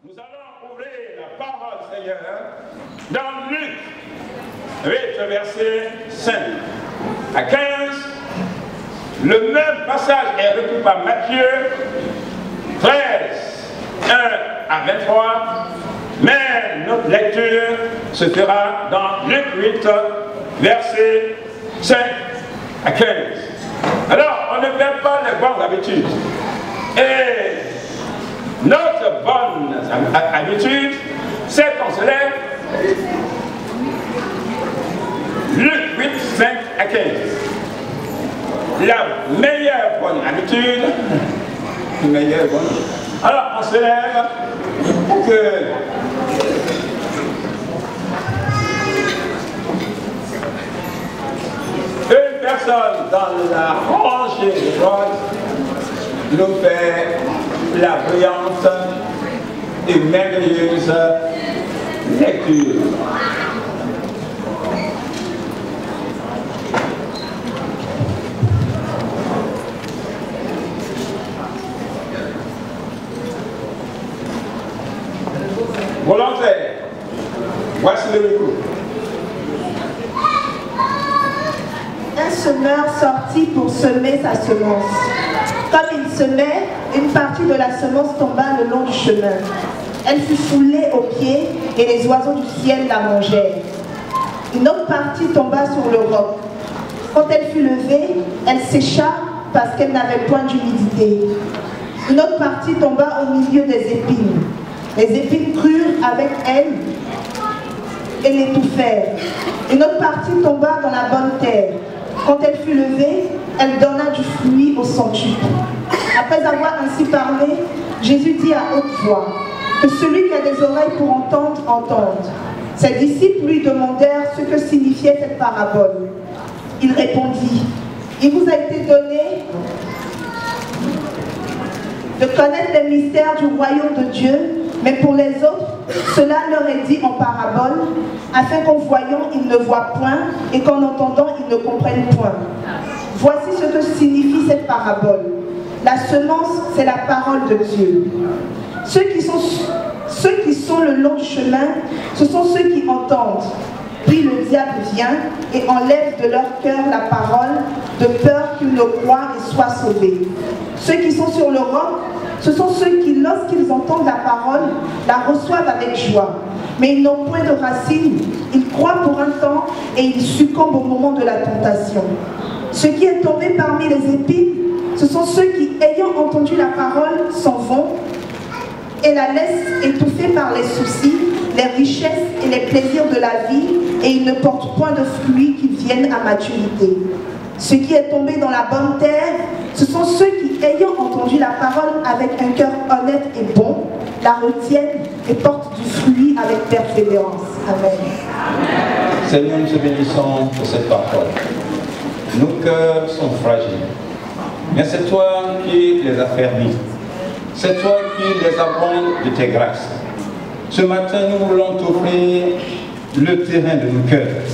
Nous allons ouvrir la parole du Seigneur dans Luc 8, verset 5 à 15. Le même passage est repris par Matthieu 13, 1 à 23. Mais notre lecture se fera dans Luc 8, verset 5 à 15. Alors, on ne perd pas les bonnes habitudes. Et notre bonne habitude, c'est qu'on se lève. Luc 8, 5 à 15. La meilleure bonne habitude, alors on se lève pour que une personne dans la rangée de droite nous fait la brillante et merveilleuse lecture. Volontaire, voici le micro. Un semeur sortit pour semer sa semence. Comme il semait, une partie de la semence tomba le long du chemin. Elle fut foulée aux pieds et les oiseaux du ciel la mangèrent. Une autre partie tomba sur le roc. Quand elle fut levée, elle sécha parce qu'elle n'avait point d'humidité. Une autre partie tomba au milieu des épines. Les épines crurent avec elle et l'étouffèrent. Une autre partie tomba dans la bonne terre. Quand elle fut levée, elle donna du fruit au centuple. Après avoir ainsi parlé, Jésus dit à haute voix que celui qui a des oreilles pour entendre, entende. Ses disciples lui demandèrent ce que signifiait cette parabole. Il répondit, il vous a été donné de connaître les mystères du royaume de Dieu, mais pour les autres, cela leur est dit en parabole, afin qu'en voyant, ils ne voient point, et qu'en entendant, ils ne comprennent point. Voici ce que signifie cette parabole. La semence, c'est la parole de Dieu. Ceux qui sont le long du chemin, ce sont ceux qui entendent. Puis le diable vient et enlève de leur cœur la parole, de peur qu'ils ne croient et soient sauvés. Ceux qui sont sur le roc, ce sont ceux qui, lorsqu'ils entendent la parole, la reçoivent avec joie. Mais ils n'ont point de racines, ils croient pour un temps et ils succombent au moment de la tentation. Ce qui est tombé parmi les épines, ce sont ceux qui, ayant entendu la parole, s'en vont et la laissent étouffée par les soucis, les richesses et les plaisirs de la vie, et ils ne portent point de fruits qui viennent à maturité. Ce qui est tombé dans la bonne terre, ce sont ceux qui, ayant entendu la parole avec un cœur honnête et bon, la retiennent et portent du fruit avec persévérance. Amen. Seigneur, nous te bénissons pour cette parole. Nos cœurs sont fragiles, mais c'est toi qui les as fermis. C'est toi qui les abondes de tes grâces. Ce matin, nous voulons t'offrir le terrain de nos cœurs,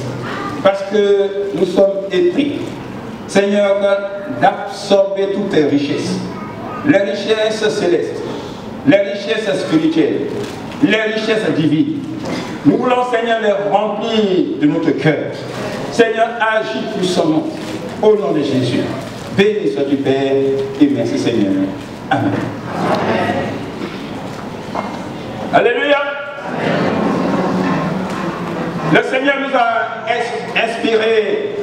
parce que nous sommes épris, Seigneur, d'absorber toutes tes richesses, les richesses célestes, les richesses spirituelles, les richesses divines. Nous voulons, Seigneur, les remplir de notre cœur. Seigneur, agis puissamment au nom de Jésus. Béni sois-tu, Père, et merci, Seigneur. Amen. Amen. Alléluia. Le Seigneur nous a inspiré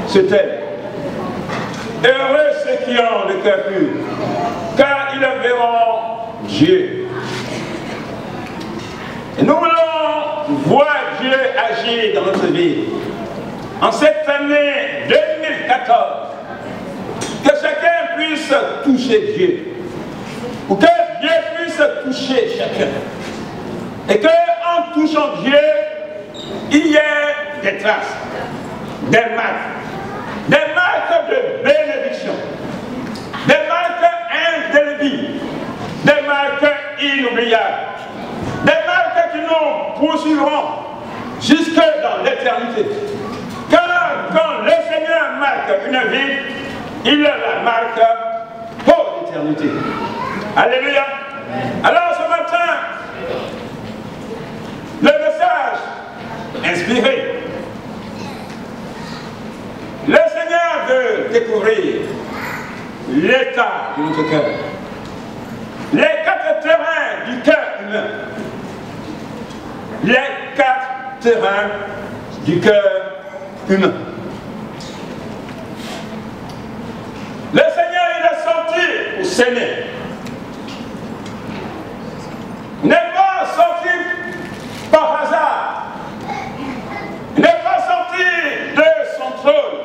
ce thème. Heureux ceux qui ont le cœur pur, car ils verront Dieu. Et nous voulons voir Dieu agir dans notre vie. En cette année 2014, que chacun puisse toucher Dieu. Ou que Dieu puisse toucher chacun. Et qu'en touchant Dieu, il y ait des traces, des marques de bénédiction, des marques indélébiles, des marques inoubliables, des marques qui nous poursuivront jusque dans l'éternité. Car quand le Seigneur marque une vie, il la marque pour l'éternité. Alléluia. Alors ce matin, le message inspiré. Le Seigneur veut découvrir l'état de notre cœur. Les 4 terrains du cœur humain. Les 4 terrains du cœur humain. Le Seigneur, il est sorti pour s'aimer. Il n'est pas sorti par hasard. Il n'est pas sorti de son trône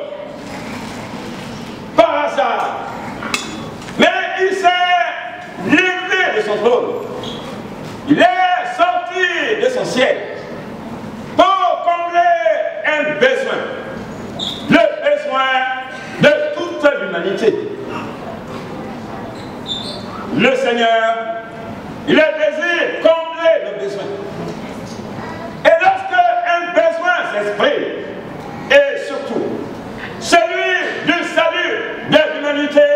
par hasard. Mais il s'est levé de son trône. Il est sorti de son ciel pour combler un besoin. Le besoin de toute l'humanité. Le Seigneur, il a désiré combler le besoin. Et lorsque un besoin s'exprime, et surtout celui du salut de l'humanité,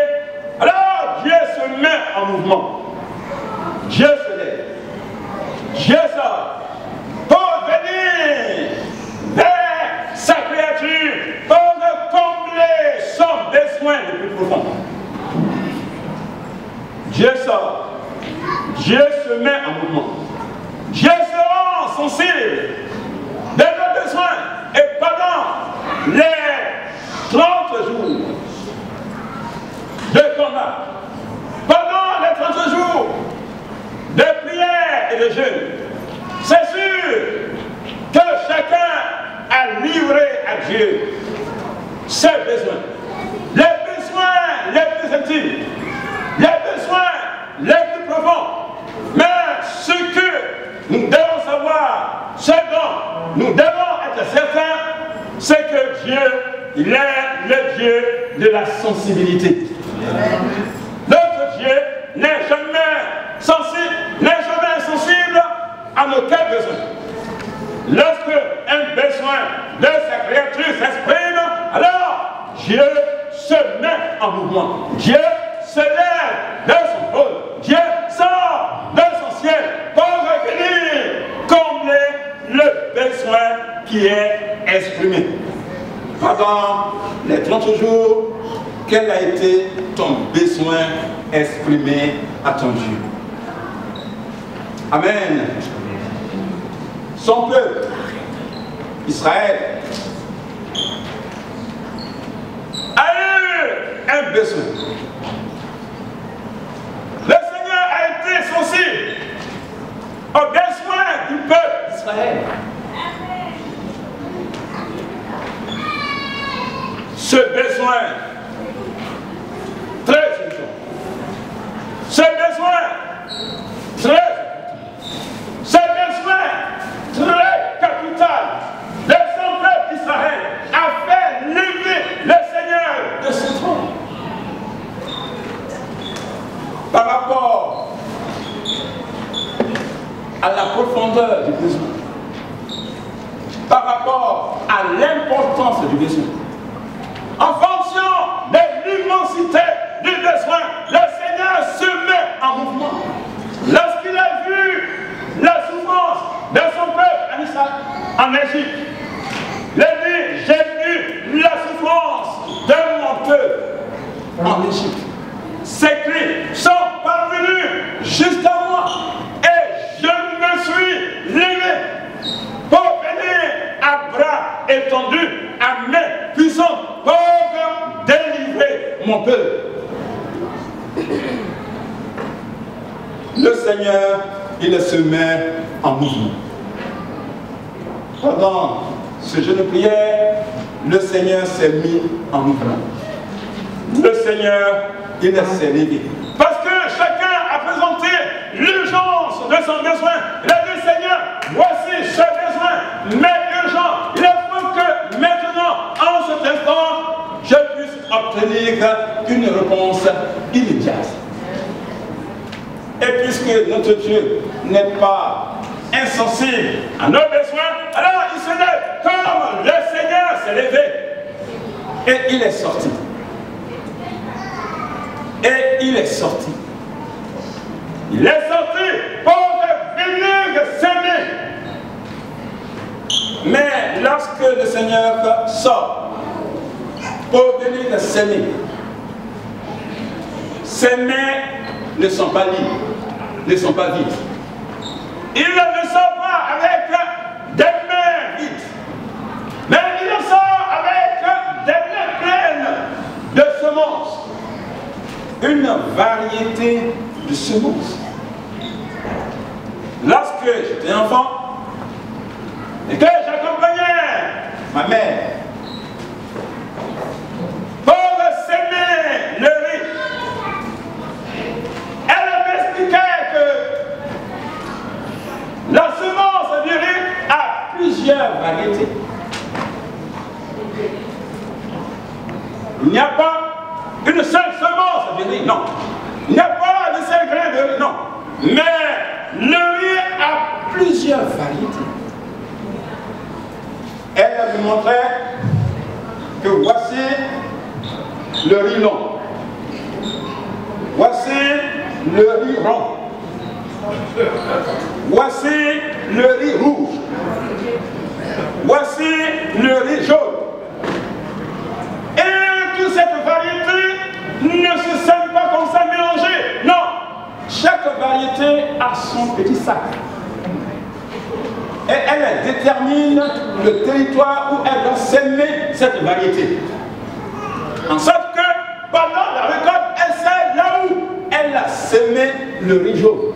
alors Dieu se met en mouvement. Dieu se lève. Dieu sort pour venir vers sa créature pour combler son besoin le plus profond. Dieu sort. Dieu se met en mouvement. Dieu se rend sensible de nos besoins. Et pendant les 30 jours de combat, pendant les 30 jours de prière et de jeûne, c'est sûr que chacun a livré à Dieu ses besoins. Les besoins les plus intimes, les besoins les plus profonds. Mais ce que nous devons savoir, ce dont nous devons être certains, c'est que Dieu, il est le Dieu de la sensibilité. Notre Dieu n'est jamais sensible, n'est jamais insensible à nos cas besoins. Lorsque un besoin de sa créature s'exprime, alors Dieu se met en mouvement. Dieu se lève de son trône. Dieu sort de son ciel pour venir combler le besoin qui est exprimé. Pendant les 30 jours, quel a été ton besoin exprimé à ton Dieu? Amen. Son peuple, Israël, a eu un besoin. Le Seigneur a été sensible aux besoins du peuple d'Israël. Ce besoin très urgent, ce besoin très ce besoin très capital de son peuple d'Israël a fait lever le Seigneur de son trône. Par rapport à la profondeur du besoin, par rapport à l'importance du besoin, en fonction de l'immensité du besoin, le Seigneur se met en mouvement. Lorsqu'il a vu la souffrance de son peuple en Égypte, il a dit, j'ai vu la souffrance de mon peuple en Égypte. Ces cris sont parvenus jusqu'à moi et je me suis levé pour venir à bras étendus, à main puissante pour délivrer mon peuple. Le Seigneur, il se met en mouvement. Pendant ce jeûne de prière, le Seigneur s'est mis en mouvement. Le Seigneur, il s'est levé. Parce que chacun a présenté l'urgence de son besoin. Il a dit, Seigneur, voici ce besoin, mais urgent. Il faut que maintenant, en cet instant, je puisse obtenir une réponse immédiate. Et puisque notre Dieu n'est pas insensible à nos besoins, alors il se lève comme le Seigneur s'est levé. Et il est sorti. Et il est sorti. Il est sorti pour venir s'aimer Mais lorsque le Seigneur sort pour venir s'aimer, ses mains ne sont pas libres, ne sont pas vides. Il ne sort pas avec des mains vides, mais il sort avec des mains pleines de semences. Une variété de semences. Lorsque j'étais enfant et que j'accompagnais ma mère pour s'aimer le riz, elle m'expliquait que la semence du riz a plusieurs variétés. Il n'y a pas une seule semence de riz, non. Il n'y a pas de seul grain de riz, non. Mais le riz a plusieurs variétés. Elle me montrait que voici le riz long. Voici le riz rond. Voici le riz rouge. Voici le riz jaune. Et toute cette variété ne se sème pas comme ça mélangée. Non. Chaque variété a son petit sac. Et elle détermine le territoire où elle doit s'aimer cette variété. En sorte que pendant la récolte, elle sait là où elle a sémé le riz jaune.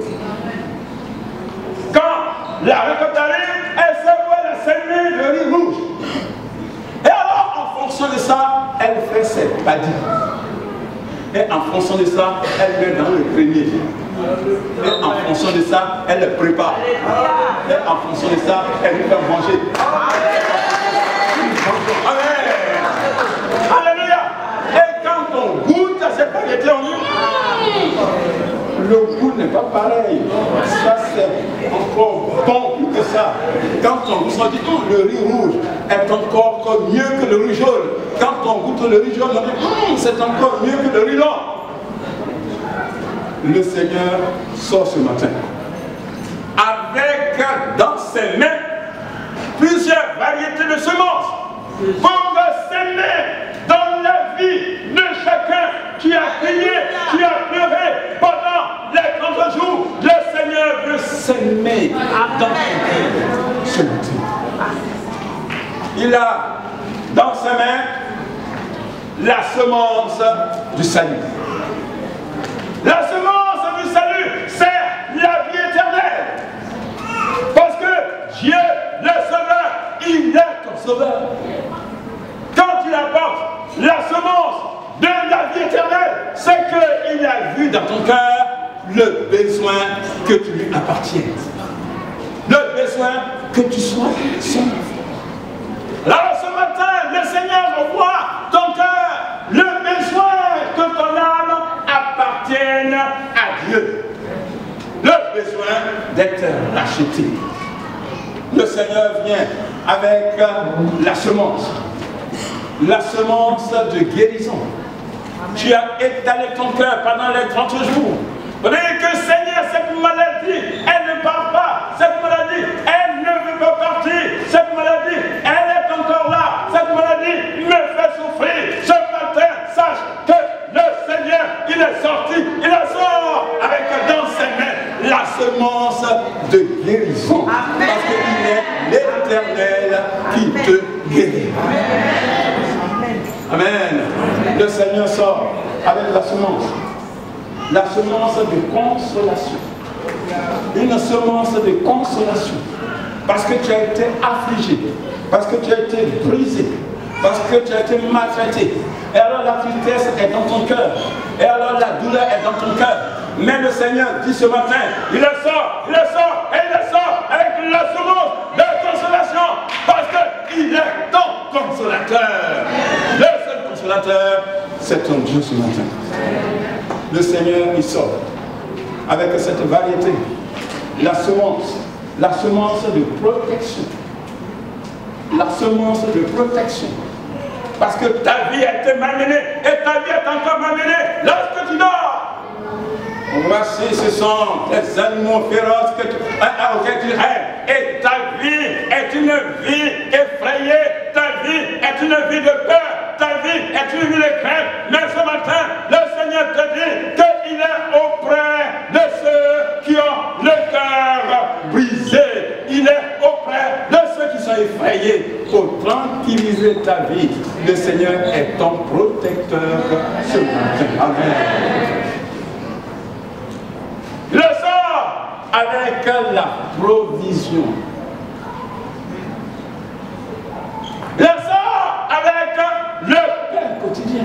Quand la récolte arrive, elle sait où elle a sémé le riz rouge. Et alors, en fonction de ça, elle fait ses padis. Et en fonction de ça, elle met dans le grenier. Et en fonction de ça, elle le prépare. Et en fonction de ça, elle lui fait manger. Amen. Alléluia. Et quand on goûte à cette variété, on dit le goût n'est pas pareil. Ça, c'est encore bon plus que ça. Quand on goûte, on dit le riz rouge est encore mieux que le riz jaune. Quand on goûte le riz jaune, on dit c'est encore mieux que le riz blanc. Le Seigneur sort ce matin avec dans ses mains plusieurs variétés de semences pour s'aimer dans la vie de chacun qui a crié, qui a pleuré pendant les 30 jours. Le Seigneur veut s'aimer dans son cœur ce matin. Il a dans ses mains la semence du salut. La semence du salut, c'est la vie éternelle. Parce que Dieu, le Sauveur, il est ton Sauveur. Quand il apporte la semence de la vie éternelle, c'est qu'il a vu dans ton cœur le besoin que tu lui appartiennes. Le besoin que tu sois son enfant. Alors ce matin, le Seigneur voit ton cœur, le besoin que ton âme appartienne à Dieu. Le besoin d'être racheté. Le Seigneur vient avec la semence de guérison. Tu as étalé ton cœur pendant les 30 jours. Vous dites que Seigneur, cette maladie, elle ne part pas. Cette maladie, elle ne veut pas partir. Cette maladie, elle est encore là. Cette maladie me fait souffrir. Ce matin, sache que le Seigneur, il est sorti, il sort avec dans ses mains la semence de guérison. Amen. Parce qu'il est l'Éternel qui te guérit. Amen. Amen. Le Seigneur sort avec la semence de consolation. Une semence de consolation. Parce que tu as été affligé, parce que tu as été brisé, parce que tu as été maltraité. Et alors la tristesse est dans ton cœur. Et alors la douleur est dans ton cœur. Mais le Seigneur dit ce matin, il le sort avec la semence de consolation. Parce qu'il est ton consolateur. Le seul consolateur, c'est ton Dieu ce matin. Le Seigneur, il sort avec cette variété. La semence de protection. La semence de protection. Parce que ta vie a été malmenée et ta vie est encore malmenée lorsque tu dors. Voici, ce sont les animaux féroces auxquels tu rêves. Et ta vie est une vie effrayée. Ta vie est une vie de peur. Ta vie est une vie de crainte. Mais ce matin, le Seigneur te dit qu'il est auprès de ceux qui ont le cœur brisé. Il est auprès de ceux qui sont effrayés. Pour tranquilliser ta vie, le Seigneur est ton protecteur ce matin. Amen. Le sort avec la provision. Le sort avec le pain quotidien.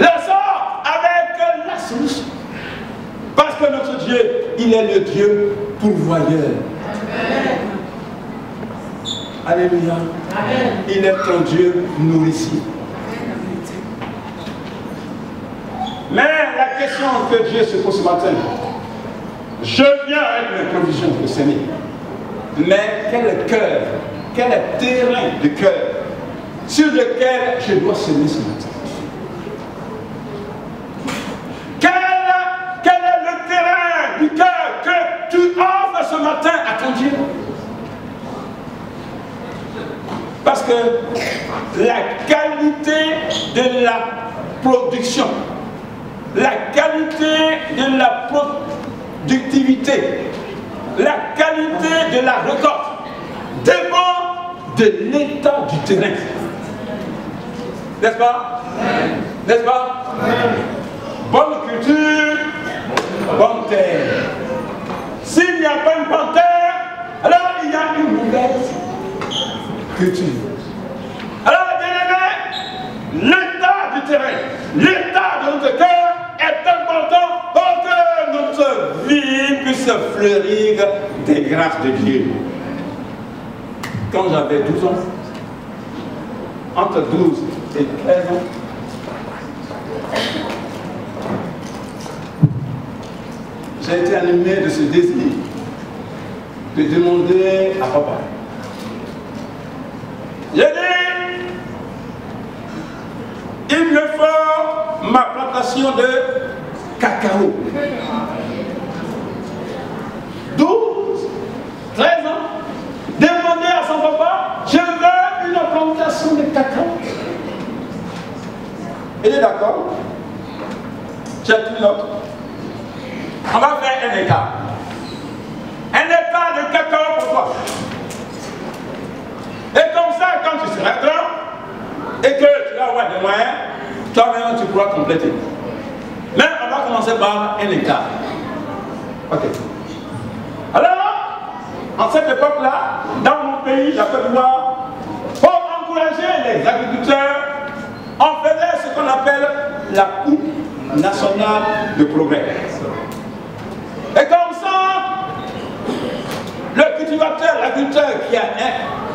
Le sort avec la solution. Parce que notre Dieu, il est le Dieu pourvoyeur. Alléluia. Amen. Il est ton Dieu nourricier. Mais la question que Dieu se pose ce matin, je viens avec mes provisions de Seigneur. Mais quel cœur, quel terrain de cœur sur lequel je dois semer ce matin? Quel est le terrain du cœur que tu offres ce matin à ton Dieu? Parce que la qualité de la production, la qualité de la productivité, la qualité de la récolte dépend de l'état du terrain. N'est-ce pas? N'est-ce pas? Bonne culture, bonne terre. S'il n'y a pas une bonne terre, alors il y a une mauvaise culture. Alors, bien aimé, l'état du terrain, l'état de notre cœur est important pour que notre vie puisse fleurir des grâces de Dieu. Quand j'avais 12 ans, entre 12 et 13 ans, j'ai été animé de ce désir de demander à papa. J'ai dit, il me faut ma plantation de cacao. 12, 13 ans, demander à son papa, je veux une plantation de cacao. Il est d'accord. J'ai pris l'autre. On va faire un écart. Un écart de cacao pour toi. Et comme ça, quand tu seras grand et que tu vas avoir des moyens, toi-même tu pourras compléter. Mais on va commencer par un écart. Ok. Alors, en cette époque-là, dans mon pays, la Côte d'Ivoire, pour encourager les agriculteurs, on faisait ce qu'on appelle la coupe nationale de progrès. Et comme ça, le cultivateur, l'agriculteur qui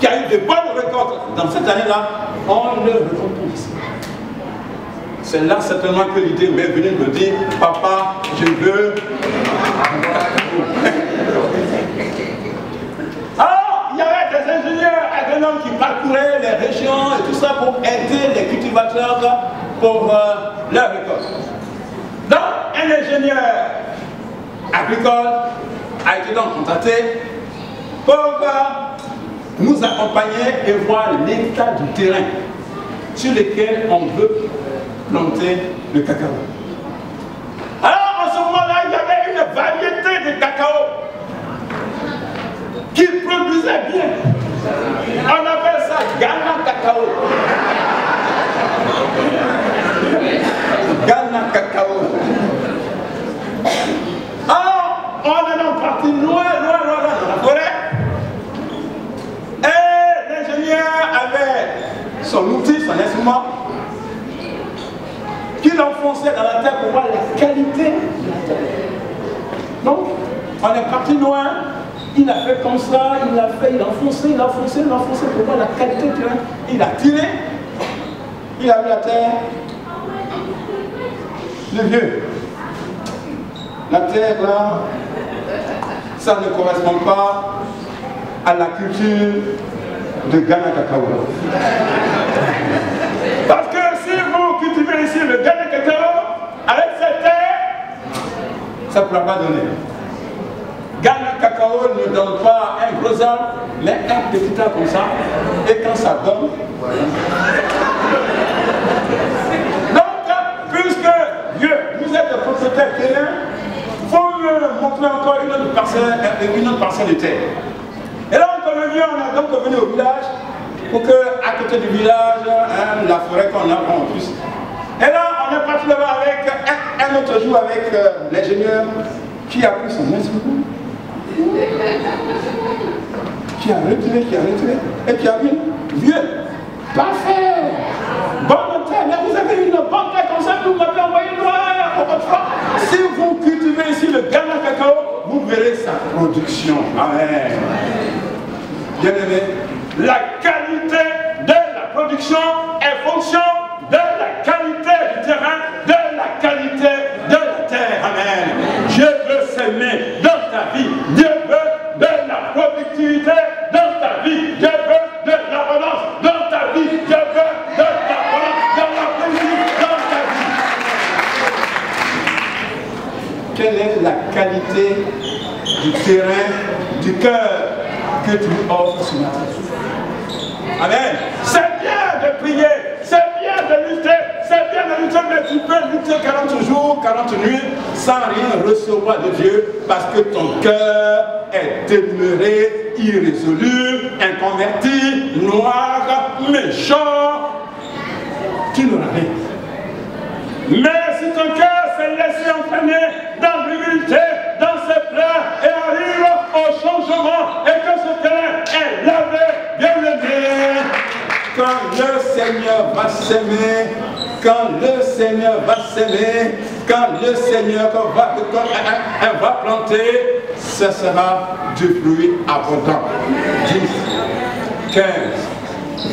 a eu de bonnes récoltes dans cette année-là, on le récompense. C'est là certainement que l'idée m'est venue de me dire, papa, je veux. Alors, il y avait des ingénieurs agronomes qui parcouraient les régions et tout ça pour aider les cultivateurs pour leur récolte. Donc, un ingénieur agricole a été donc contacté pour nous accompagner et voir l'état du terrain sur lequel on veut planter le cacao. Alors en ce moment-là, il y avait une variété de cacao qui produisait bien. On appelle ça Ghana cacao. Ghana cacao. Alors, on est parti loin dans la forêt. Et l'ingénieur avait son outil, son instrument, qu'il enfonçait dans la terre pour voir la qualité de la terre. Donc, on est parti loin, il a fait comme ça, il a enfoncé pour voir la qualité de terre. Il a tiré, il a vu la terre. Le vieux, la terre là, ça ne correspond pas à la culture de Ghana cacao. Parce que si vous cultivez ici le Ghana cacao, avec cette terre, ça ne pourra pas donner. Ghana cacao ne donne pas un gros arbre, mais un petit arbre comme ça. Et quand ça donne... Donc, puisque Dieu, vous êtes le propriétaire terrain, il faut me montrer encore une autre parcelle de terre. Et là, on est donc venu au village, pour qu'à côté du village, la forêt qu'on a en plus. Et là, on est parti là-bas avec un autre jour avec l'ingénieur qui a pris son instrument, qui a retiré, et qui a vu, vieux, parfait, bonne terre, mais vous avez une bonne terre comme ça, vous m'avez envoyé loin, encore fois. Si vous cultivez ici le Ghana cacao, vous verrez sa production. Amen. Bien aimé, la qualité de la production est fonction de la qualité du terrain, de la qualité de la terre. Amen. Dieu veut s'aimer dans ta vie. Dieu veut de la productivité dans ta vie. Dieu veut de l'abondance dans ta vie. Dieu veut de l'abondance dans la productivité dans ta vie. Quelle est la qualité du terrain, du cœur que tu offres ce matin? Amen. C'est bien de prier, c'est bien de lutter, mais tu peux lutter 40 jours, 40 nuits sans rien recevoir de Dieu parce que ton cœur est demeuré irrésolu, inconverti, noir, méchant. Tu n'auras rien. Mais si ton cœur s'est laissé entraîner dans l'humilité, dans ses plans et arrive au changement et que ce terrain est lavé, bien aimé, quand le Seigneur va s'aimer, quand le Seigneur va planter, ce sera du fruit abondant. 10, 15,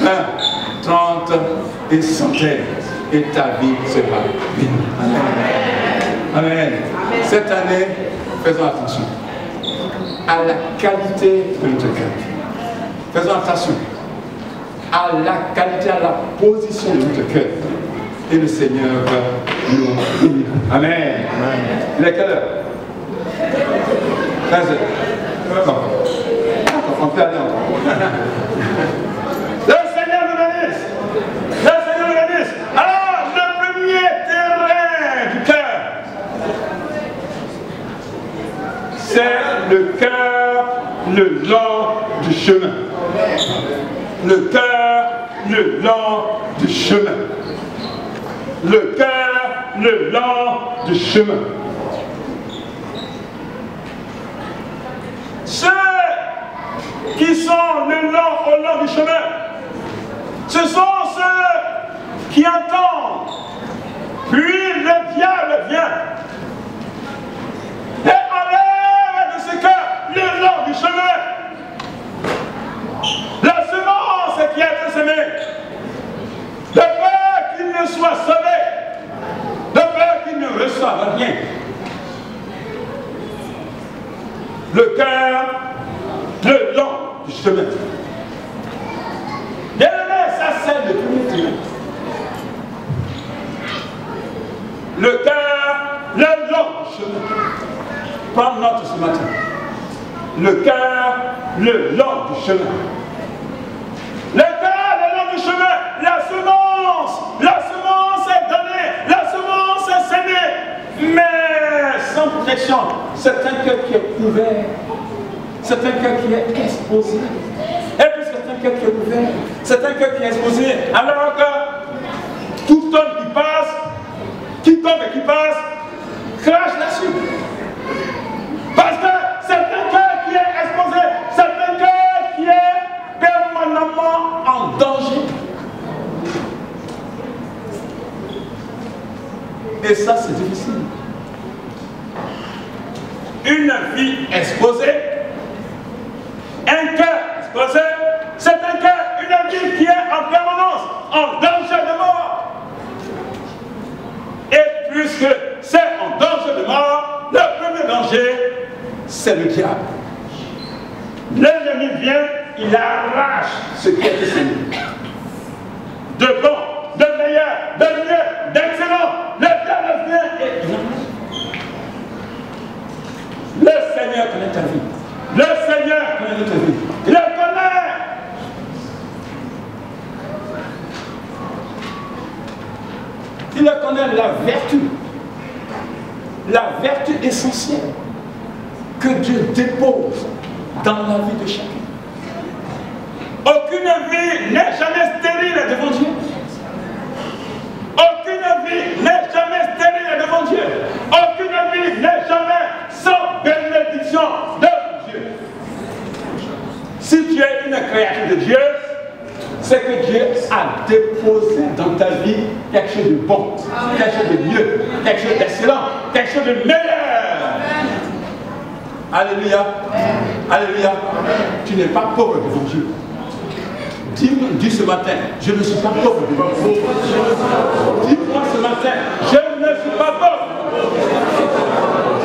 20, 30 et 100. Et ta vie sera bénie. Amen. Amen. Cette année, faisons attention à la qualité de notre cœur. Faisons attention à la qualité, à la position de notre cœur. Et le Seigneur va nous bénir. Amen. Amen. Il est quelle heure? 13 heures. Non. On peut aller encore. Le Seigneur nous bénisse. Le Seigneur nous bénisse. Alors, le premier terrain du cœur, c'est le cœur le long du chemin. Le cœur le long du chemin. Le cœur le long du chemin. Ceux qui sont le long au long du chemin, ce sont ceux qui entendent, puis le diable vient et enlève de ce cœur le long du chemin la semence qui a été semée, de peur qu'il ne soit sauvé, de peur qu'il ne reçoive rien. Le cœur le long du chemin. Bien aimé, ça c'est le premier terrain. Le cœur le long du chemin. Prends note ce matin. Le cœur le long du chemin. Le cœur le long du chemin. La semence est donnée, la semence est semée, mais sans protection. C'est un cœur qui est couvert, c'est un cœur qui est exposé. Et puis c'est un cœur qui est couvert, c'est un cœur qui est exposé. Alors que tout homme qui passe, quiconque qui passe, crache là-dessus. Parce que c'est un cœur qui est exposé, c'est un cœur qui est permanemment en danger. Et ça, c'est difficile. Une vie exposée, un cœur exposé, c'est un cœur, une vie qui est en permanence en danger de mort. Et puisque c'est en danger de mort, le premier danger, c'est le diable. L'ennemi vient, il arrache ce qui est semé. De bon, de meilleur, de mieux, d'excellent, le diable vient et le Seigneur connaît ta vie. Le il connaît la vertu essentielle que Dieu dépose dans la vie de chacun. Aucune vie n'est jamais stérile devant Dieu. Aucune vie n'est jamais stérile devant Dieu. Aucune vie n'est jamais sans bénédiction de Dieu. Si tu es une créature de Dieu, c'est que Dieu a déposé dans ta vie quelque chose de bon, quelque chose de mieux, quelque chose d'excellent, quelque chose de meilleur. Alléluia. Alléluia. Tu n'es pas pauvre devant Dieu. Dis ce matin, je ne suis pas pauvre devant Dieu. Dis-moi ce matin, je ne suis pas pauvre.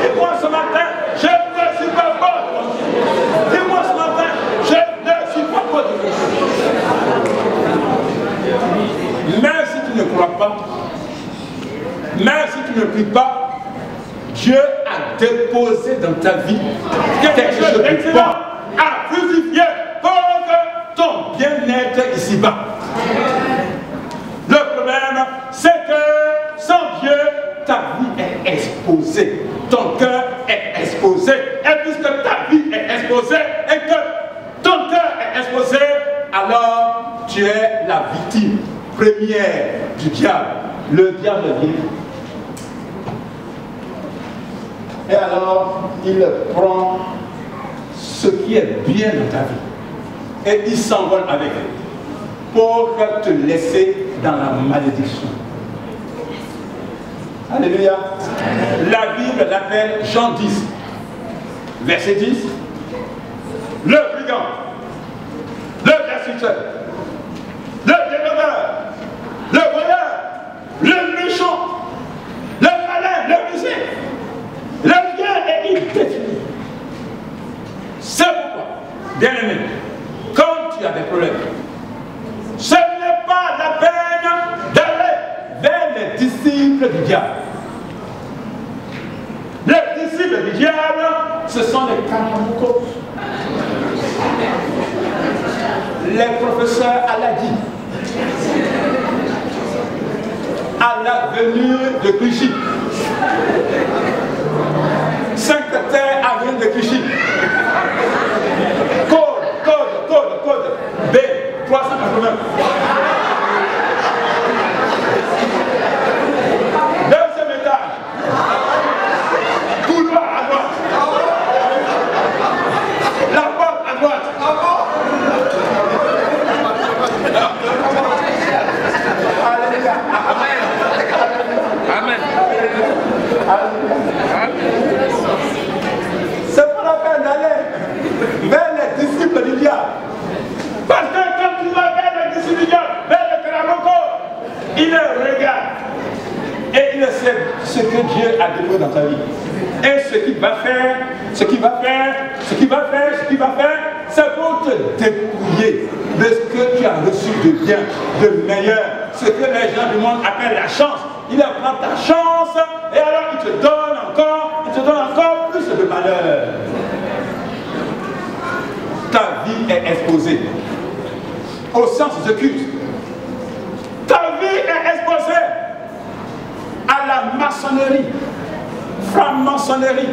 Dis-moi ce matin, je ne suis pas pauvre. Dis-moi ce matin, je ne suis pas pauvre. Même si tu ne crois pas, même si tu ne pries pas, Dieu a déposé dans ta vie quelque chose de bon à fructifier pour ton bien-être ici-bas. Le problème, c'est que sans Dieu, ta vie est exposée. Ton cœur est exposé. Et puisque ta vie est exposée et que ton cœur est exposé, alors tu es la victime première du diable. Le diable vient. Et alors, il prend ce qui est bien dans ta vie. Et il s'envole avec pour te laisser dans la malédiction. Alléluia. La Bible l'appelle Jean 10, verset 10. Le brigand, le destructeur, le dévoreur, le voleur, le méchant, le malin, le rusé, le bien et il détruit. C'est pourquoi, bien aimé, quand tu as des problèmes, ce n'est pas la peine d'aller vers les disciples du diable. Les disciples du diable, ce sont les caramocos, les professeurs Aladi, à la venue de Clichy, secrétaire avenue de Clichy, code B 380. Deuxième étage, couloir à droite, la porte à droite. Amen. C'est pas la peine d'aller vers les disciples du diable. Parce que quand tu vas vers les disciples du diable, vers le Karamoko, il le regarde et il sait ce que Dieu a déposé dans ta vie. Et ce qu'il va faire, c'est pour te dépouiller de ce que tu as reçu de bien, de meilleur, ce que les gens du monde appellent la chance. Il prend ta chance et alors il te donne encore plus de malheur. Ta vie est exposée aux sciences occultes. Ta vie est exposée à la maçonnerie, franc-maçonnerie.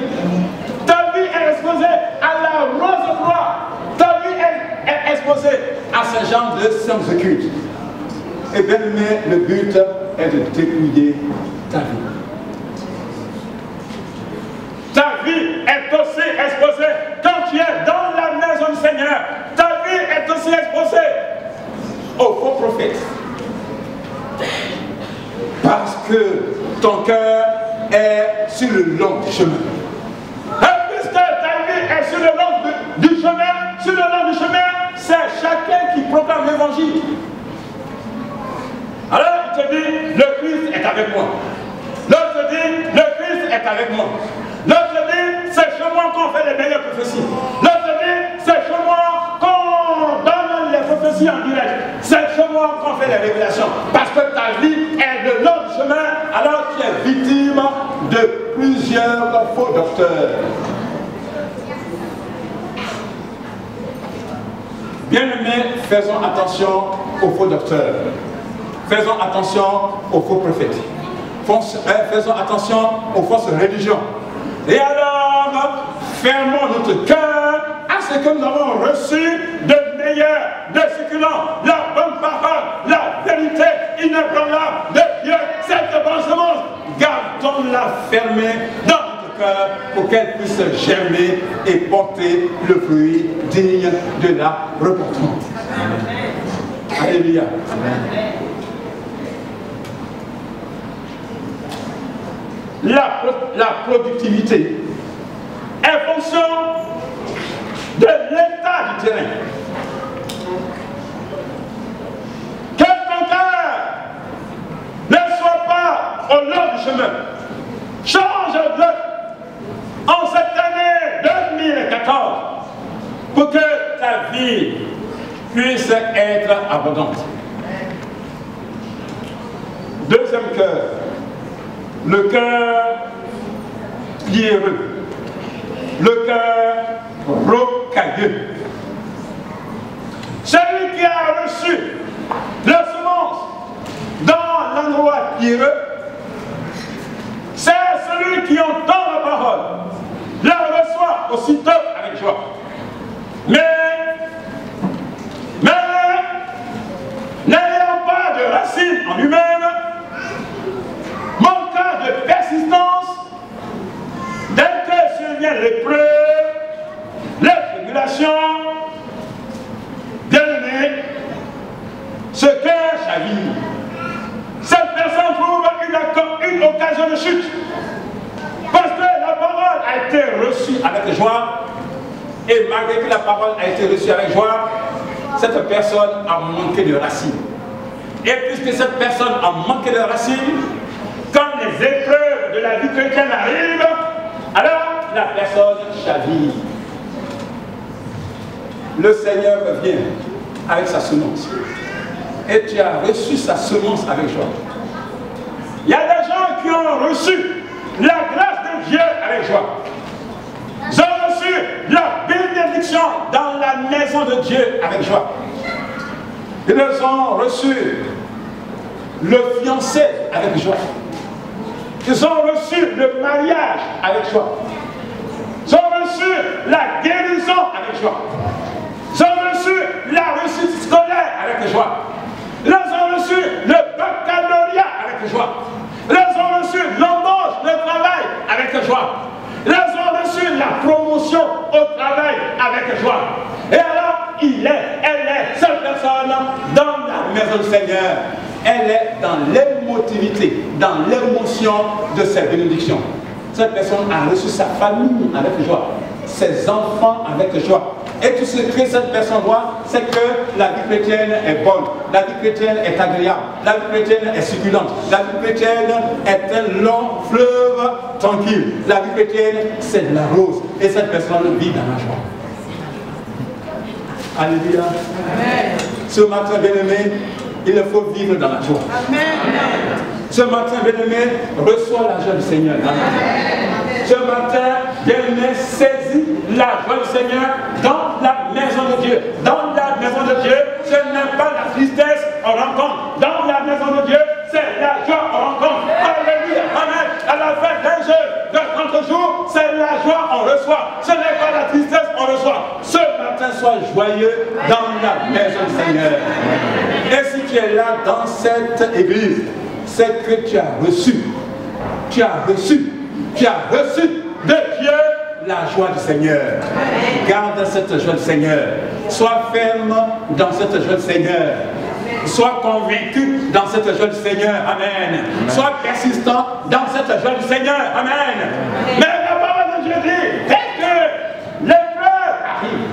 Ta vie est exposée à la rose-croix. Ta vie est exposée à ce genre de sciences occultes. Et bien aimé, le but est de dépouiller ta vie. Ta vie est aussi exposée quand tu es dans la maison du Seigneur. Ta vie est aussi exposée aux faux prophètes. Parce que ton cœur est sur le long du chemin. Et puisque ta vie est sur le long du chemin, c'est chacun qui proclame l'évangile. Alors il te dit, le Christ est avec moi. L'autre te dit, le Christ est avec moi. L'autre te dit, c'est chez moi qu'on fait les meilleures prophéties. L'autre te dit, c'est chez moi qu'on donne les prophéties en direct. C'est chez moi qu'on fait les révélations. Parce que ta vie est le long du chemin, alors tu es victime de plusieurs faux docteurs. Bien-aimés, faisons attention aux faux docteurs. Faisons attention aux faux prophètes. faisons attention aux fausses religions. Et alors, fermons notre cœur à ce que nous avons reçu de meilleur, de succulent, la bonne parole, la vérité inébranlable de Dieu, cette bonne semence. Gardons-la fermée dans notre cœur pour qu'elle puisse germer et porter le fruit digne de la repentance. Alléluia. La productivité est fonction de l'état du terrain. Que ton cœur ne soit pas au long du chemin. Change-le en cette année 2014 pour que ta vie puisse être abondante. Deuxième cœur, le cœur pierreux, le cœur rocailleux. Celui qui a reçu la semence dans l'endroit pierreux, c'est celui qui entend la parole, la reçoit aussitôt avec joie. Mais n'ayant pas de racine en lui-même, manquant de persistance, dès que surviennent l'épreuve, les tribulations, bien-aimé, ce cœur chavire. Cette personne trouve une occasion de chute. Parce que la parole a été reçue avec joie, et malgré que la parole a été reçue avec joie, cette personne a manqué de racines. Et puisque cette personne a manqué de racines, quand les épreuves de la vie chrétienne arrivent, alors la personne chavire. Le Seigneur revient avec sa semence. Et tu as reçu sa semence avec joie. Il y a des gens qui ont reçu la grâce de Dieu avec joie. Ils ont reçu la bénédiction dans la maison de Dieu avec joie. Ils ont reçu le fiancé avec joie. Ils ont reçu le mariage avec joie. Ils ont reçu la guérison avec joie. Ils ont reçu la réussite scolaire avec joie. Ils ont reçu le baccalauréat avec joie. Ils ont reçu l'embauche, le travail avec joie. Ils ont reçu la promotion au travail avec joie. Et alors, elle est, cette personne, dans la maison du Seigneur. Elle est dans l'émotivité, dans l'émotion de cette bénédiction. Cette personne a reçu sa famille avec joie, ses enfants avec joie. Et tout ce que cette personne voit, c'est que la vie chrétienne est bonne, la vie chrétienne est agréable, la vie chrétienne est succulente, la vie chrétienne est un long fleuve tranquille. La vie chrétienne, c'est de la rose. Et cette personne vit dans la joie. Alléluia. Amen. Ce matin, bien-aimé, il faut vivre dans la joie. Amen. Ce matin, bien-aimé, reçois la joie du Seigneur dans la joie. Ce matin, bien-aimé, saisis la joie du Seigneur dans la maison de Dieu. Dans la maison de Dieu, ce n'est pas la tristesse on rencontre. Dans la maison de Dieu, c'est la joie on rencontre. Alléluia. Amen. À la fin d'un jeûne de 30 jours, c'est la joie on reçoit. Ce n'est pas la tristesse on reçoit. Ce matin, sois joyeux dans la maison du Seigneur. Et si tu es là dans cette église, c'est que tu as reçu de Dieu la joie du Seigneur. Garde cette joie du Seigneur. Sois ferme dans cette joie du Seigneur. Sois convaincu dans cette joie du Seigneur. Amen. Sois persistant dans cette joie du Seigneur. Amen. Mais la parole de Dieu dit, dès que l'épreuve arrive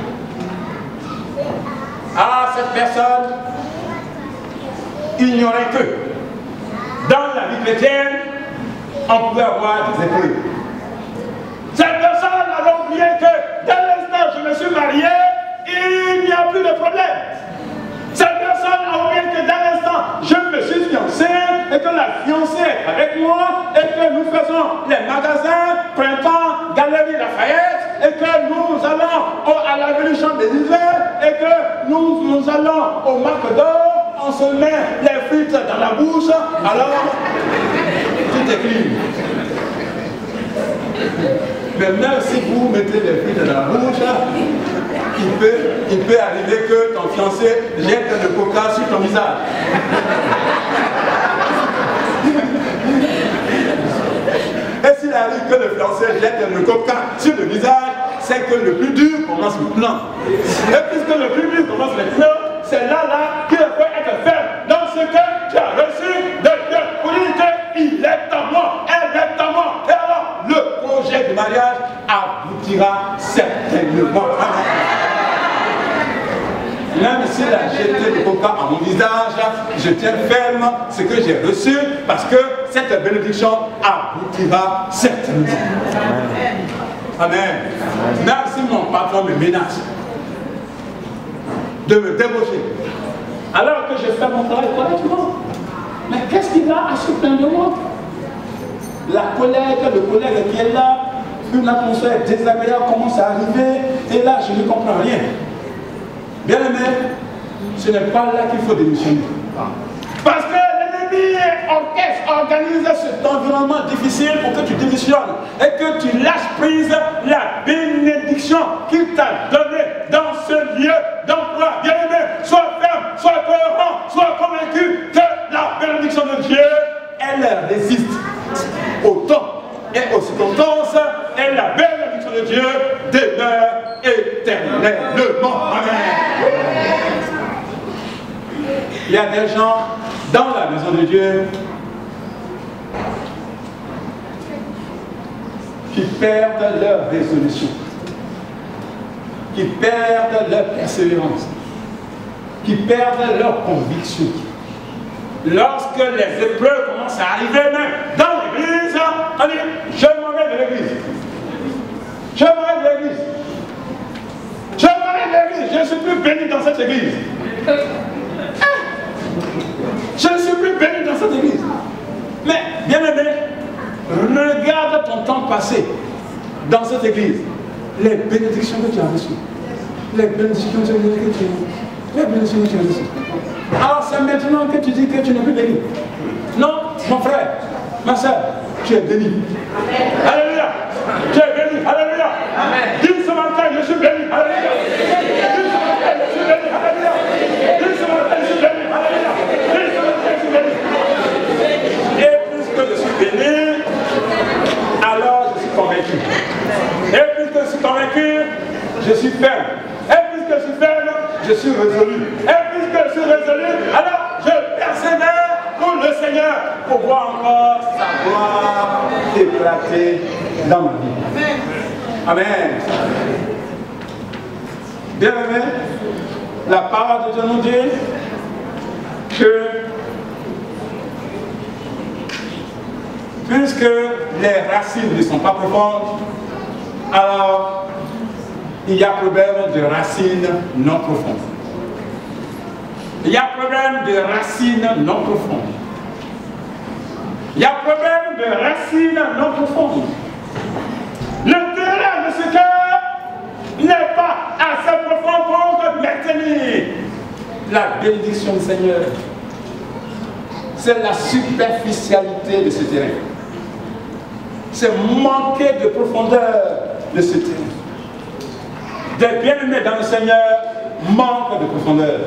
à cette personne, ignorait que dans la vie chrétienne, on pouvait avoir des épreuves. Cette personne avait oublié que dès l'instant où je me suis marié, il n'y a plus de problème. Cette personne a oublié que dès l'instant où je me suis fiancé et que la fiancée est avec moi et que nous faisons les magasins, Printemps, Galerie Lafayette et que nous allons à l'avenue Champs-Élysées et que nous allons au Marc d'Or, on se met les frites dans la bouche, alors tout est clean. Mais même si vous mettez les filles dans la bouche, il peut arriver que ton fiancé jette le coca sur ton visage. Et s'il arrive que le fiancé jette le coca sur le visage, c'est que le plus dur commence maintenant. Et puisque le plus dur commence maintenant, c'est là qu'il faut être ferme dans ce que tu as reçu de Dieu pour dire qu'il est à moi, elle est à moi. Et alors, le projet du mariage aboutira certainement. Même s'il a jeté le coca à mon visage, je tiens ferme ce que j'ai reçu parce que cette bénédiction aboutira certainement. Amen. Même si mon patron me menace de me débaucher, alors que je fais mon travail correctement, mais qu'est-ce qu'il a à se plaindre de moi? La collègue, le collègue qui est là, une atmosphère désagréable commence à arriver, et là je ne comprends rien. Bien aimé, ce n'est pas là qu'il faut démissionner. Parce que l'ennemi organise cet environnement difficile pour que tu démissionnes et que tu lâches prise la bénédiction qu'il t'a donnée dans ce lieu d'emploi. Bien aimé, sois ferme, sois cohérent, sois convaincu que la bénédiction de Dieu, elle résiste au temps et aux circonstances, et la bénédiction de Dieu demeure éternellement. Amen. Il y a des gens dans la maison de Dieu qui perdent leur résolution, qui perdent leur persévérance, qui perdent leur conviction. Lorsque les épreuves commencent à arriver même dans l'église, on dit, je m'en vais de l'église. Je m'en vais de l'église. Je m'en vais de l'église. Je ne suis plus béni dans cette église. Je ne suis plus béni dans cette église. Mais, bien aimé, regarde ton temps passé dans cette église. Les bénédictions que tu as reçues. Les bénédictions que tu as reçues. Les bénédictions que tu as reçues. Alors c'est maintenant que tu dis que tu n'es plus béni. Non, mon frère, ma soeur, tu es béni. Amen. Alléluia. Tu es béni. Alléluia. Amen. Dis ce matin, je suis béni. Alléluia. Dis ce matin, je suis béni. Alléluia. Dis ce matin, je suis béni. Alléluia. Dis ce matin, je suis béni. Et puisque je suis béni, alors je suis convaincu. Et puisque je suis convaincu, je suis ferme. Et puisque je suis ferme, je suis résolu. Et puisque je suis résolu, alors je persévère pour le Seigneur, pour voir encore sa gloire éclater dans ma vie. Amen. Bien aimé, la parole de Dieu nous dit que puisque les racines ne sont pas profondes, alors il y a problème de racines non profondes. Il y a problème de racines non profondes. Il y a problème de racines non profondes. Le terrain de ce cœur n'est pas assez profond pour maintenir la bénédiction du Seigneur. C'est la superficialité de ce terrain. C'est manquer de profondeur de ce terrain. Des bien-aimés dans le Seigneur manquent de profondeur,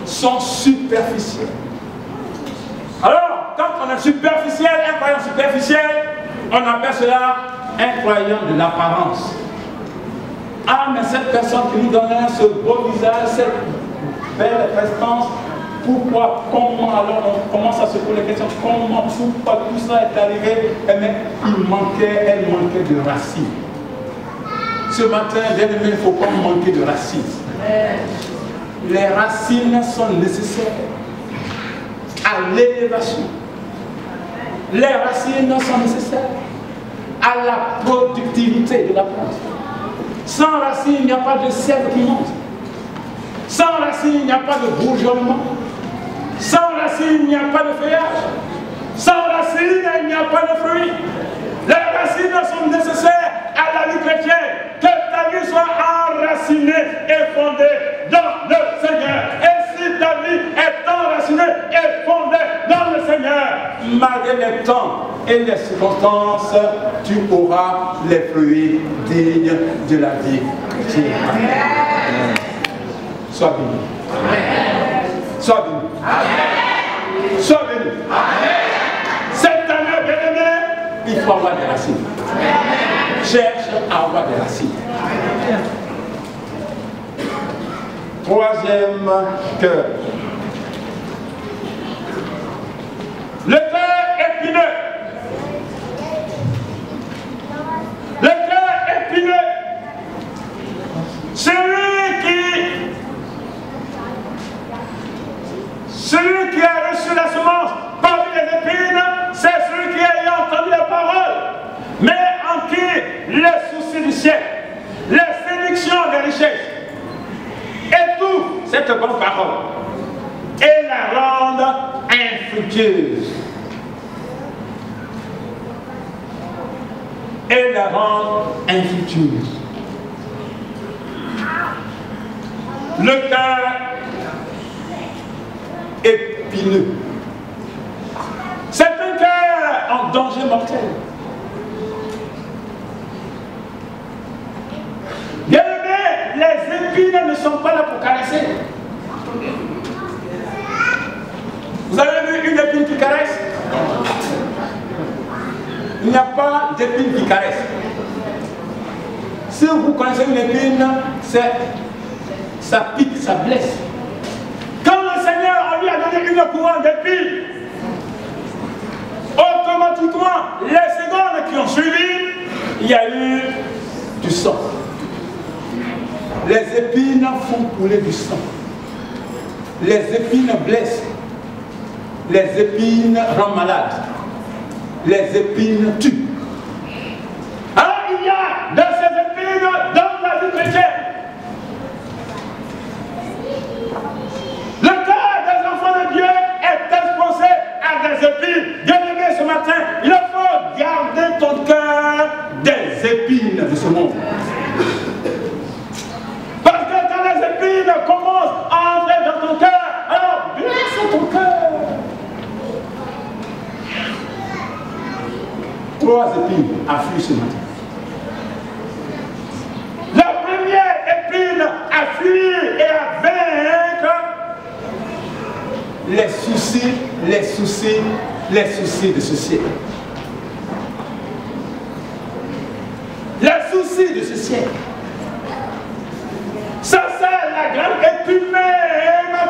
sont superficiels. Alors, quand on est superficiel, un croyant superficiel, on appelle cela un croyant de l'apparence. Ah, mais cette personne qui nous donnait ce beau visage, cette belle prestance, pourquoi, comment, alors on commence à se poser la question, comment, pourquoi tout ça est arrivé? Eh bien, elle manquait de racines. Ce matin, bien aimé, il ne faut pas manquer de racines. Les racines sont nécessaires à l'élévation. Les racines sont nécessaires à la productivité de la plante. Sans racines, il n'y a pas de sève qui monte. Sans racines, il n'y a pas de bourgeonnement. Sans racines, il n'y a pas de feuillage. Sans racines, il n'y a pas de fruits. Les racines sont nécessaires à la vie chrétienne. Que ta vie soit enracinée et fondée dans le Seigneur. Et si ta vie est enracinée et fondée dans le Seigneur, malgré les temps, et les circonstances, tu auras les fruits dignes de la vie chrétienne. Sois béni. Sois béni. Sois béni. Cette année, bien-aimé, il faut avoir des racines. Cherche à avoir des racines. Troisième cœur. Le cœur épineux. Le cœur épineux. Celui qui a reçu la semence parmi les épines, c'est celui qui a entendu la parole, mais en qui les soucis du ciel, les séductions des richesses, étouffent cette bonne parole et la rendent infructueuse. Et la rendent infructueuse. Le cœur épineux. C'est un cœur en danger mortel. Bien aimé, les épines ne sont pas là pour caresser. Vous avez vu une épine qui caresse? Il n'y a pas d'épine qui caresse. Si vous connaissez une épine, ça pique, ça blesse. Quand le Seigneur lui a donné une couronne d'épines, automatiquement, les secondes qui ont suivi, il y a eu du sang. Les épines font couler du sang. Les épines blessent. Les épines rendent malade. Les épines tuent. Alors il y a de ces épines dans la vie chrétienne. Le cœur des enfants de Dieu est exposé à des épines. Bien-aimé, ce matin, il faut garder ton cœur des épines de ce monde. Parce que quand les épines commencent à entrer dans ton cœur, alors blesse ton cœur. 3 épines affluent ce matin. La première épine à fuir et à vaincre les soucis de ce siècle. Les soucis de ce siècle. Ça, c'est la grande épine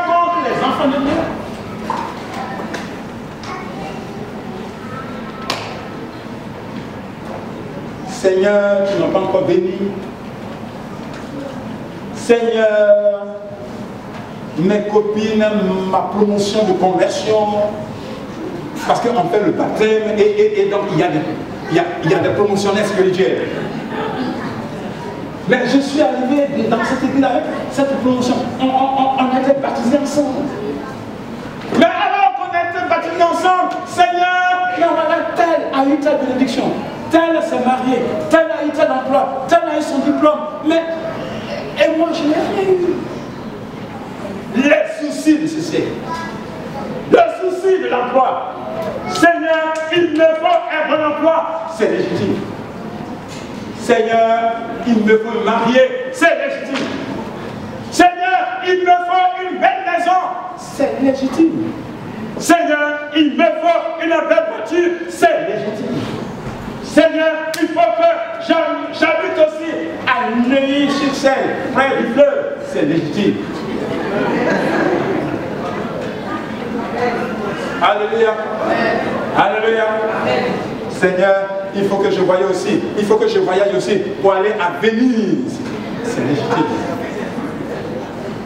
contre les enfants de Dieu. Seigneur, tu n'as pas encore béni. Seigneur, mes copines, ma promotion de conversion, parce qu'on fait le baptême et donc il y a des promotionnaires spirituels. Mais je suis arrivé dans cette église avec cette promotion. On a été baptisés ensemble. Mais alors qu'on a été baptisés ensemble, Seigneur, tel a eu telle bénédiction. Tel s'est marié, tel a eu tel emploi, tel a eu son diplôme, mais et moi je n'ai rien eu. Les soucis de ce siècle, le souci de l'emploi. Seigneur, il me faut un bon emploi, c'est légitime. Seigneur, il me faut me marier, c'est légitime. Seigneur, il me faut une belle maison, c'est légitime. Seigneur, il me faut une belle voiture, c'est légitime. Seigneur, il faut que j'habite aussi à Neuilly-sur-Seine, près du fleuve. C'est légitime. Alléluia. Alléluia. Seigneur, il faut que je voyage aussi. Il faut que je voyage aussi pour aller à Venise. C'est légitime.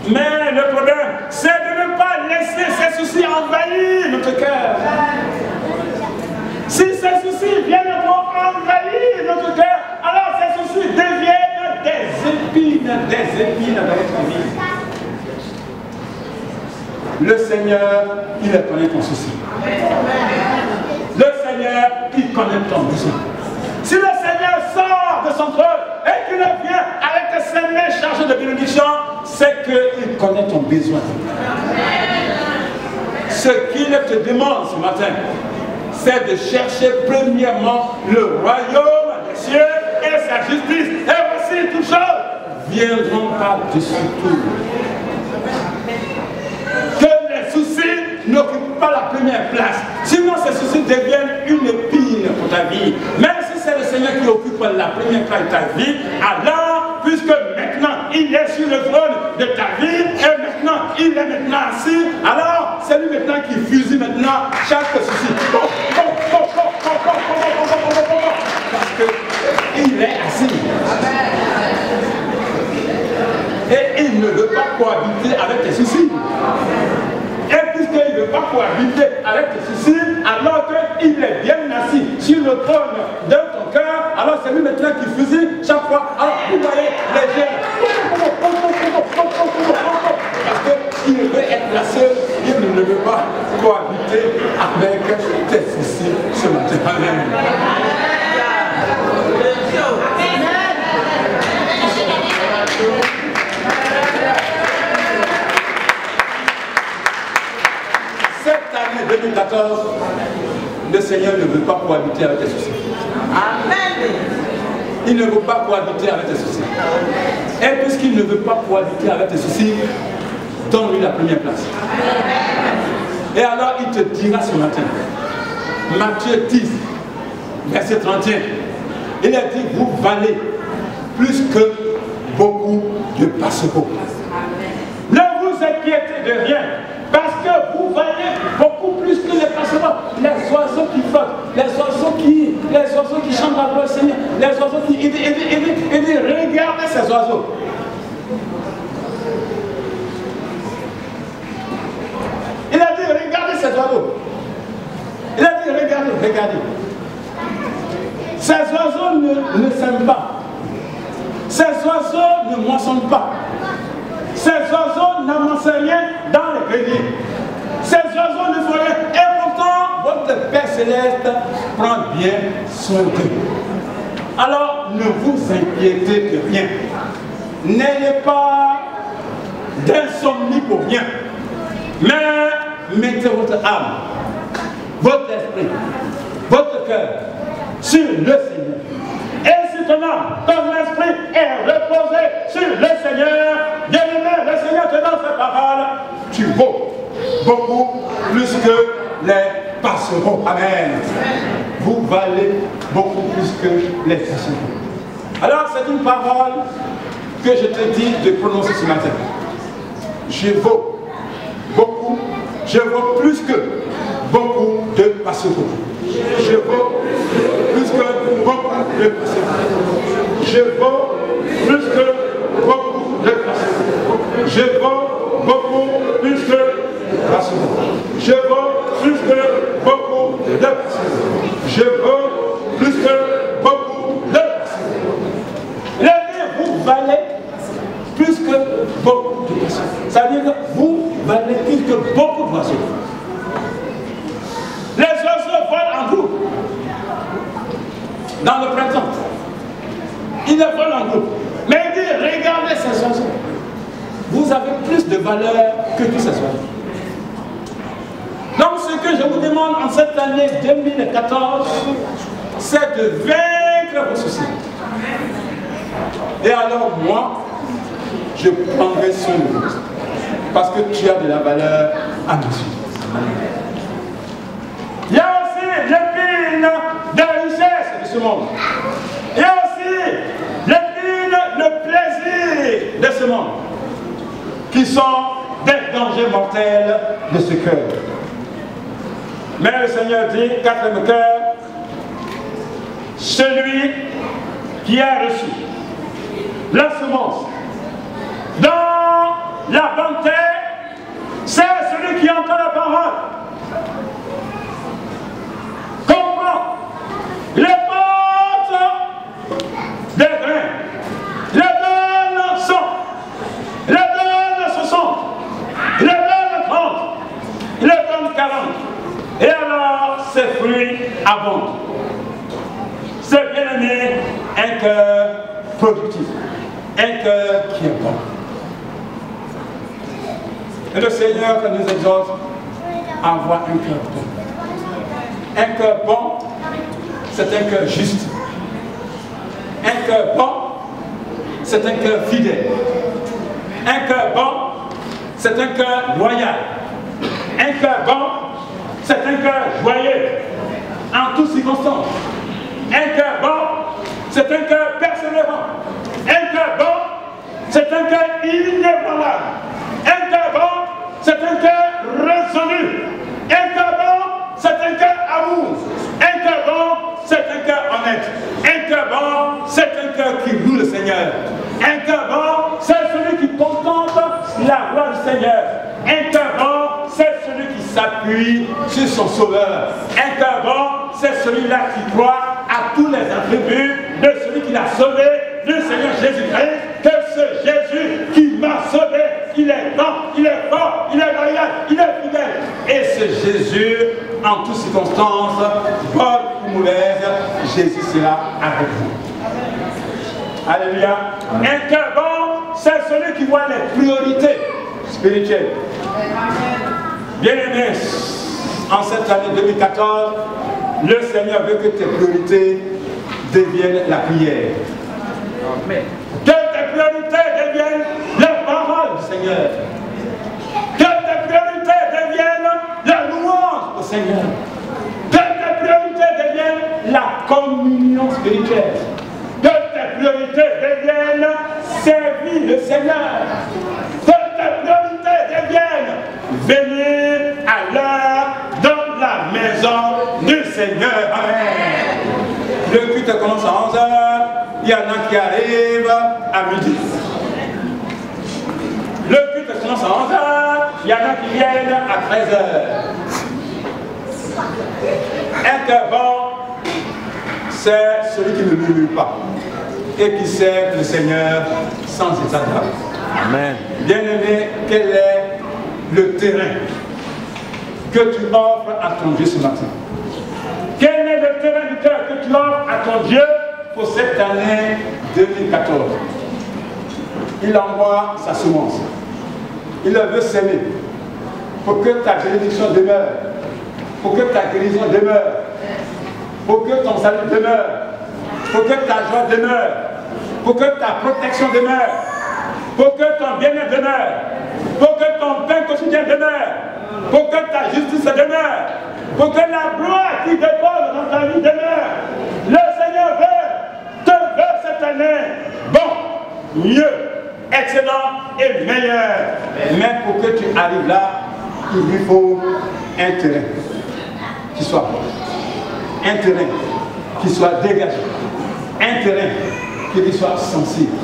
Mais le problème, c'est de ne pas laisser ces soucis envahir notre cœur. Si ces soucis viennent pour envahir notre cœur, alors ces soucis deviennent des épines dans notre vie. Le Seigneur, il connaît ton souci. Le Seigneur, il connaît ton besoin. Si le Seigneur sort de son trône et qu'il vient avec ses mains chargées de bénédiction, c'est qu'il connaît ton besoin. Ce qu'il te demande ce matin, c'est de chercher premièrement le royaume des cieux et sa justice. Et voici toutes choses viendront par-dessus tout. Que les soucis n'occupent pas la première place. Sinon, ces soucis deviennent une épine pour ta vie. Même si c'est le Seigneur qui occupe la première place de ta vie, alors, puisque maintenant il est sur le trône de ta vie, et maintenant il est maintenant assis, alors c'est lui maintenant qui fusille maintenant chaque souci. Parce qu'il est assis. Et il ne veut pas cohabiter avec tes soucis. Et puisqu'il ne veut pas cohabiter avec tes soucis, alors qu'il est bien assis sur le trône de ton cœur, alors c'est lui maintenant qui fusille chaque fois. Alors vous voyez les gens. Parce qu'il veut être la seule, il ne veut pas cohabiter avec tes soucis ce matin. Amen. Cette année 2014, le Seigneur ne veut pas cohabiter avec tes soucis. Amen. Il ne veut pas cohabiter avec tes soucis. Et puisqu'il ne veut pas cohabiter avec tes soucis, donne-lui la première place. Et alors il te dira ce matin, Matthieu 10, verset 31, il a dit, vous valez plus que beaucoup de passereaux. Ne vous inquiétez de rien, parce que vous valez beaucoup plus que les passereaux, les oiseaux qui flottent, les oiseaux qui chantent la gloire au Seigneur, les oiseaux qui... Il dit, regardez ces oiseaux. Il a dit, regardez ces oiseaux. Il a dit, regardez. Ces oiseaux ne sèment pas. Ces oiseaux ne moissonnent pas. Ces oiseaux n'amassent rien dans les greniers. Ces oiseaux ne font rien. Et pourtant, votre Père Céleste prend bien soin d'eux. Alors, ne vous inquiétez de rien. N'ayez pas d'insomnie pour rien. Mais mettez votre âme, votre esprit, votre cœur sur le Seigneur. Et si ton âme, ton esprit est reposé sur le Seigneur, bien-aimé, le Seigneur te donne ses paroles, tu vaux beaucoup plus que les passereaux. Amen. Vous valez beaucoup plus que les passereaux. Alors c'est une parole que je te dis de prononcer ce matin. Je vaux beaucoup, je vaux plus que beaucoup de passereaux. Je vaux plus que beaucoup de passereaux. Je vaux plus que beaucoup de passereaux. Je vaux beaucoup plus que passereaux. Je vaux plus que beaucoup de passereaux. Je vaux plus que beaucoup de passereaux. Il a dit, vous valez plus que beaucoup de passereaux. Ça veut dire que vous valez plus que beaucoup d'oiseaux. Les oiseaux volent en groupe. Dans le printemps, ils ne volent en groupe. Mais il dit, regardez ces oiseaux. Vous avez plus de valeur que tous ces oiseaux. Donc ce que je vous demande en cette année 2014, c'est de vaincre vos soucis. Et alors moi, je prendrai soin de vous. Parce que tu as de la valeur à mes yeux. Il y a aussi l'épine de la richesse de ce monde. Il y a aussi l'épine de plaisir de ce monde. Qui sont des dangers mortels de ce cœur. Mais le Seigneur dit, quatrième cœur, celui qui a reçu la semence dans la bonne terre, c'est celui qui entend la parole. Comprend, les portes des grains, les donne 100, les donne 60, les donne 30, les donne 40. Et alors, ses fruits abondent. C'est bien aimé, un cœur productif, un cœur qui est bon. Et le Seigneur que nous exhorte à avoir un cœur bon. Un cœur bon, c'est un cœur juste. Un cœur bon, c'est un cœur fidèle. Un cœur bon, c'est un cœur loyal. Un cœur bon, c'est un cœur joyeux, en toutes circonstances. Un cœur bon, c'est un cœur persévérant. Un cœur bon, c'est un cœur inébranlable. Un cœur bon, c'est un cœur résolu. Un cœur bon, c'est un cœur amour. Un cœur bon, c'est un cœur honnête. Un cœur bon, c'est un cœur qui loue le Seigneur. Un cœur bon, c'est celui qui contemple la voix du Seigneur. Un cœur bon, c'est celui qui s'appuie sur son Sauveur. Un cœur bon, c'est celui-là qui croit à tous les attributs de celui qui l'a sauvé, du Seigneur Jésus-Christ, que ce Jésus qui m'a sauvé, il est bon, il est fort, il est loyal, il est fidèle. Et ce Jésus, en toutes circonstances, bonne ou mauvaise, Jésus sera avec vous. Alléluia. Un cœur bon, c'est celui qui voit les priorités spirituelles. Bien-aimés, en cette année 2014, le Seigneur veut que tes priorités deviennent la prière. Amen. Que tes priorités deviennent la parole du Seigneur. Que tes priorités deviennent la louange au Seigneur. Que tes priorités deviennent la communion spirituelle. Que tes priorités deviennent servir le Seigneur. Que tes priorités deviennent venir à l'heure dans la maison du Seigneur. Amen. Le culte commence à 11h. Il y en a qui arrivent à midi. Le culte commence à 11h. Il y en a qui viennent à 13h. Un cœur bon, c'est celui qui ne murmure pas et qui sert le Seigneur sans état d'âme. Amen. Bien-aimé, quel est le terrain que tu offres à ton Dieu ce matin? Quel est le terrain du cœur que tu offres à ton Dieu pour cette année 2014? Il envoie sa semence. Il le veut s'aimer pour que ta bénédiction demeure, pour que ta guérison demeure, pour que ton salut demeure, pour que ta joie demeure, pour que ta protection demeure, pour que ton bien-être demeure, pour que ton pain quotidien demeure, pour que ta justice demeure, pour que la gloire qui dépose dans ta vie demeure. Le Seigneur te veut cette année bon, mieux, excellent et meilleur. Mais pour que tu arrives là, il lui faut un terrain qui soit bon, un terrain qui soit dégagé, un terrain qui soit sensible.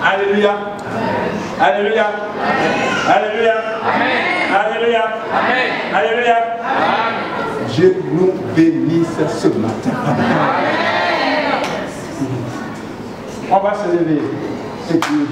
Alléluia. Alléluia. Alléluia. Alléluia. Alléluia. Dieu nous bénisse ce matin. On va se lever. C'est Dieu.